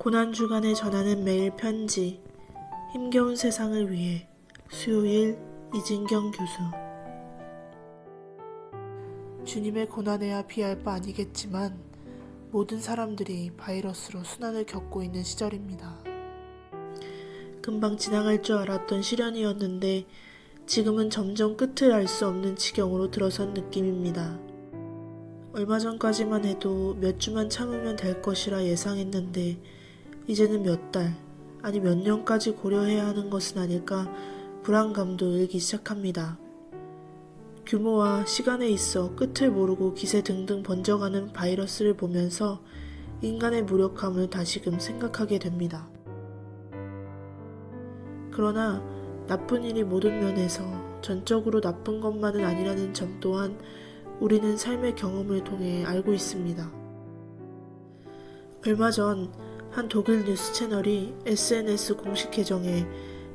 고난주간에 전하는 매일 편지, 힘겨운 세상을 위해. 수요일 이진경 교수. 주님의 고난에야 비할 바 아니겠지만 모든 사람들이 바이러스로 순환을 겪고 있는 시절입니다. 금방 지나갈 줄 알았던 시련이었는데 지금은 점점 끝을 알 수 없는 지경으로 들어선 느낌입니다. 얼마 전까지만 해도 몇 주만 참으면 될 것이라 예상했는데 이제는 몇 달, 아니 몇 년까지 고려해야 하는 것은 아닐까 불안감도 일기 시작합니다. 규모와 시간에 있어 끝을 모르고 기세 등등 번져가는 바이러스를 보면서 인간의 무력함을 다시금 생각하게 됩니다. 그러나 나쁜 일이 모든 면에서 전적으로 나쁜 것만은 아니라는 점 또한 우리는 삶의 경험을 통해 알고 있습니다. 얼마 전 한 독일 뉴스 채널이 SNS 공식 계정에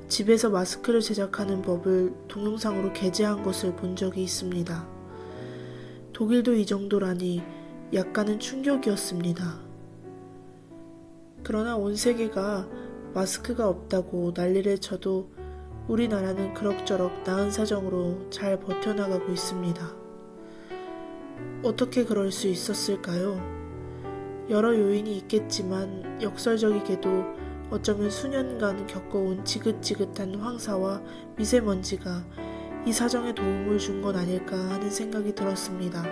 집에서 마스크를 제작하는 법을 동영상으로 게재한 것을 본 적이 있습니다. 독일도 이 정도라니 약간은 충격이었습니다. 그러나 온 세계가 마스크가 없다고 난리를 쳐도 우리나라는 그럭저럭 나은 사정으로 잘 버텨나가고 있습니다. 어떻게 그럴 수 있었을까요? 여러 요인이 있겠지만 역설적이게도 어쩌면 수년간 겪어온 지긋지긋한 황사와 미세먼지가 이 사정에 도움을 준 건 아닐까 하는 생각이 들었습니다.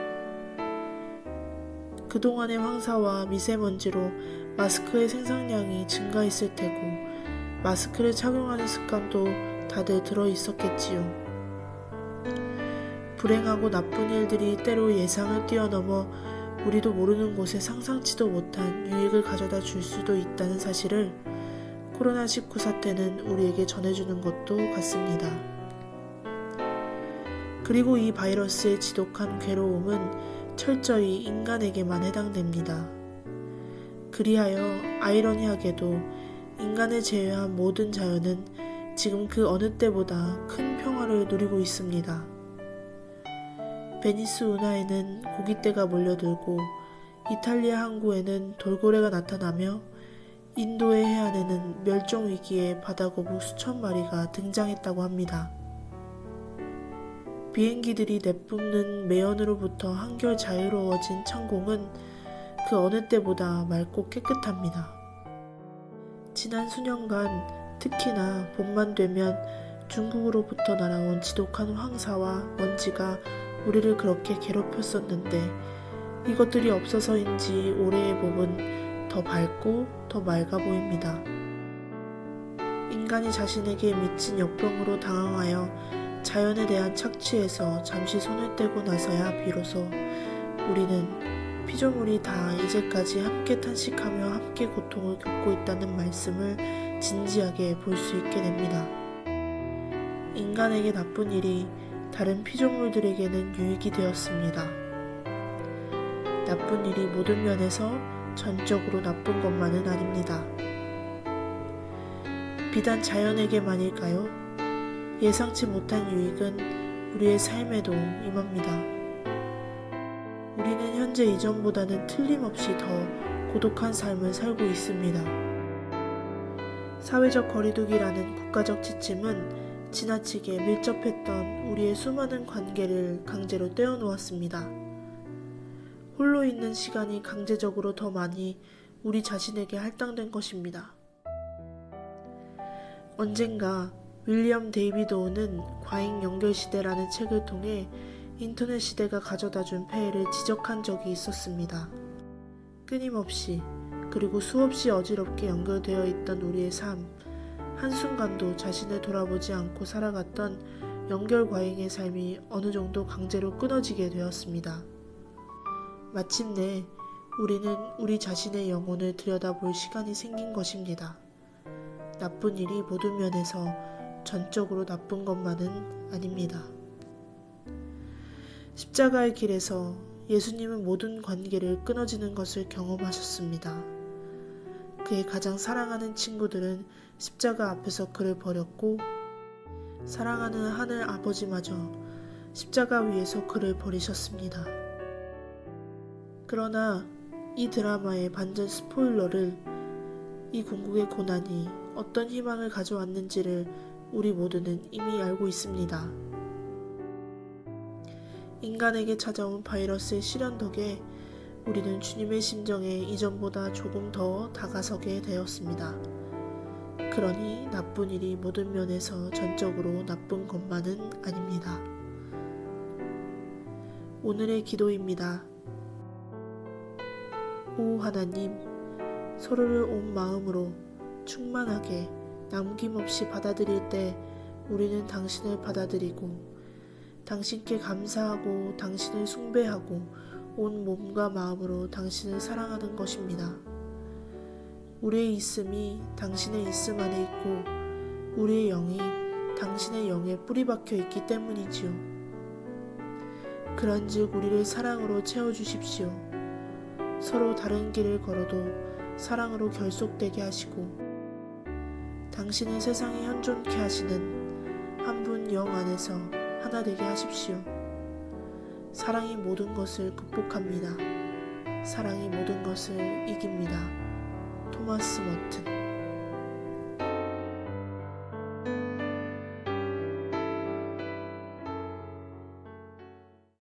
그동안의 황사와 미세먼지로 마스크의 생산량이 증가했을 테고 마스크를 착용하는 습관도 다들 들어있었겠지요. 불행하고 나쁜 일들이 때로 예상을 뛰어넘어 우리도 모르는 곳에 상상치도 못한 유익을 가져다 줄 수도 있다는 사실을 코로나19 사태는 우리에게 전해주는 것도 같습니다. 그리고 이 바이러스의 지독한 괴로움은 철저히 인간에게만 해당됩니다. 그리하여 아이러니하게도 인간을 제외한 모든 자연은 지금 그 어느 때보다 큰 평화를 누리고 있습니다. 베니스 운하에는 고깃대가 몰려들고 이탈리아 항구에는 돌고래가 나타나며 인도의 해안에는 멸종위기의 바다거북 수천 마리가 등장했다고 합니다. 비행기들이 내뿜는 매연으로부터 한결 자유로워진 창공은 그 어느 때보다 맑고 깨끗합니다. 지난 수년간 특히나 봄만 되면 중국으로부터 날아온 지독한 황사와 먼지가 우리를 그렇게 괴롭혔었는데 이것들이 없어서인지 올해의 봄은 더 밝고 더 맑아 보입니다. 인간이 자신에게 미친 역병으로 당황하여 자연에 대한 착취에서 잠시 손을 떼고 나서야 비로소 우리는 피조물이 다 이제까지 함께 탄식하며 함께 고통을 겪고 있다는 말씀을 진지하게 볼 수 있게 됩니다. 인간에게 나쁜 일이 다른 피조물들에게는 유익이 되었습니다. 나쁜 일이 모든 면에서 전적으로 나쁜 것만은 아닙니다. 비단 자연에게만일까요? 예상치 못한 유익은 우리의 삶에도 임합니다. 우리는 현재 이전보다는 틀림없이 더 고독한 삶을 살고 있습니다. 사회적 거리두기라는 국가적 지침은 지나치게 밀접했던 우리의 수많은 관계를 강제로 떼어놓았습니다. 홀로 있는 시간이 강제적으로 더 많이 우리 자신에게 할당된 것입니다. 언젠가 윌리엄 데이비드 오는 과잉 연결 시대라는 책을 통해 인터넷 시대가 가져다준 폐해를 지적한 적이 있었습니다. 끊임없이 그리고 수없이 어지럽게 연결되어 있던 우리의 삶, 한순간도 자신을 돌아보지 않고 살아갔던 연결 과잉의 삶이 어느 정도 강제로 끊어지게 되었습니다. 마침내 우리는 우리 자신의 영혼을 들여다볼 시간이 생긴 것입니다. 나쁜 일이 모든 면에서 전적으로 나쁜 것만은 아닙니다. 십자가의 길에서 예수님은 모든 관계를 끊어지는 것을 경험하셨습니다. 그의 가장 사랑하는 친구들은 십자가 앞에서 그를 버렸고 사랑하는 하늘 아버지마저 십자가 위에서 그를 버리셨습니다. 그러나 이 드라마의 반전 스포일러를 이 궁극의 고난이 어떤 희망을 가져왔는지를 우리 모두는 이미 알고 있습니다. 인간에게 찾아온 바이러스의 시련 덕에 우리는 주님의 심정에 이전보다 조금 더 다가서게 되었습니다. 그러니 나쁜 일이 모든 면에서 전적으로 나쁜 것만은 아닙니다. 오늘의 기도입니다. 오 하나님, 서로를 온 마음으로 충만하게 남김없이 받아들일 때 우리는 당신을 받아들이고 당신께 감사하고 당신을 숭배하고 온 몸과 마음으로 당신을 사랑하는 것입니다. 우리의 있음이 당신의 있음 안에 있고 우리의 영이 당신의 영에 뿌리박혀 있기 때문이지요. 그런즉 우리를 사랑으로 채워주십시오. 서로 다른 길을 걸어도 사랑으로 결속되게 하시고 당신은 세상에 현존케 하시는 한 분 영 안에서 하나 되게 하십시오. 사랑이 모든 것을 극복합니다. 사랑이 모든 것을 이깁니다. 토마스 머튼.